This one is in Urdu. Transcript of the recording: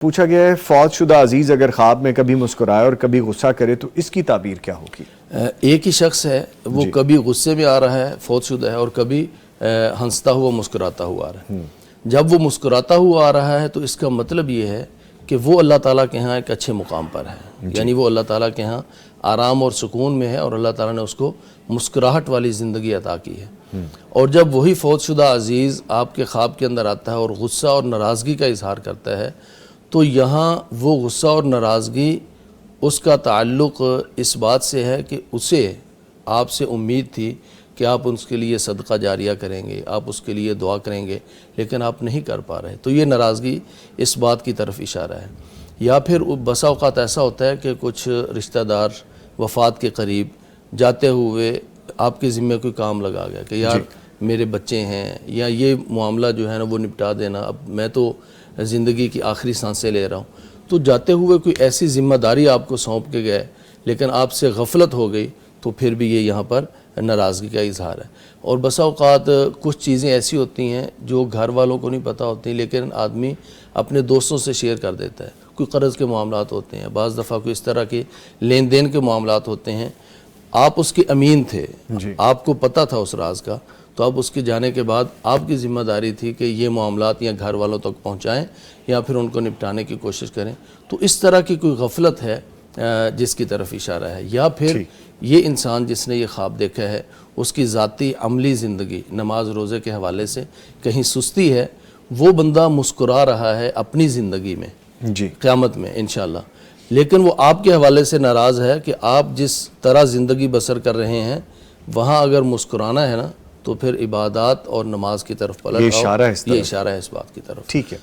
پوچھا گیا ہے فوت شدہ عزیز اگر خواب میں کبھی مسکرائے اور کبھی غصہ کرے تو اس کی تعبیر کیا ہوگی؟ ایک ہی شخص ہے وہ کبھی غصے میں آ رہا ہے فوت شدہ ہے اور کبھی ہنستا ہوا مسکراتا ہوا آ رہا ہے۔ جب وہ مسکراتا ہوا آ رہا ہے تو اس کا مطلب یہ ہے کہ وہ اللہ تعالیٰ کے ہاں ایک اچھے مقام پر ہے، یعنی وہ اللہ تعالیٰ کے ہاں آرام اور سکون میں ہے اور اللہ تعالیٰ نے اس کو مسکراہٹ والی زندگی عطا کی ہے۔ اور جب وہی فوت شدہ عزیز آپ کے خواب کے اندر آتا ہے اور غصہ اور ناراضگی کا اظہار کرتا ہے تو یہاں وہ غصہ اور ناراضگی اس کا تعلق اس بات سے ہے کہ اسے آپ سے امید تھی کہ آپ اس کے لیے صدقہ جاریہ کریں گے، آپ اس کے لیے دعا کریں گے، لیکن آپ نہیں کر پا رہے، تو یہ ناراضگی اس بات کی طرف اشارہ ہے۔ یا پھر بسا اوقات ایسا ہوتا ہے کہ کچھ رشتہ دار وفات کے قریب جاتے ہوئے آپ کے ذمہ کوئی کام لگا گیا کہ یار میرے بچے ہیں یا یہ معاملہ جو ہے نا وہ نپٹا دینا، اب میں تو زندگی کی آخری سانسیں لے رہا ہوں، تو جاتے ہوئے کوئی ایسی ذمہ داری آپ کو سونپ کے گئے لیکن آپ سے غفلت ہو گئی تو پھر بھی یہ یہاں پر ناراضگی کا اظہار ہے۔ اور بسا اوقات کچھ چیزیں ایسی ہوتی ہیں جو گھر والوں کو نہیں پتہ ہوتی لیکن آدمی اپنے دوستوں سے شیئر کر دیتا ہے، کوئی قرض کے معاملات ہوتے ہیں، بعض دفعہ کوئی اس طرح کے لین دین کے معاملات ہوتے ہیں، آپ اس کے امین تھے، آپ کو پتہ تھا اس راز کا، تو اب اس کے جانے کے بعد آپ کی ذمہ داری تھی کہ یہ معاملات یا گھر والوں تک پہنچائیں یا پھر ان کو نپٹانے کی کوشش کریں، تو اس طرح کی کوئی غفلت ہے جس کی طرف اشارہ ہے۔ یا پھر یہ انسان جس نے یہ خواب دیکھا ہے اس کی ذاتی عملی زندگی نماز روزے کے حوالے سے کہیں سستی ہے، وہ بندہ مسکرا رہا ہے اپنی زندگی میں قیامت میں انشاءاللہ، لیکن وہ آپ کے حوالے سے ناراض ہے کہ آپ جس طرح زندگی بسر کر رہے ہیں وہاں اگر مسکرانا ہے نا تو پھر عبادات اور نماز کی طرف پلٹ آؤ، یہ اشارہ ہے اس بات کی طرف۔ ٹھیک ہے۔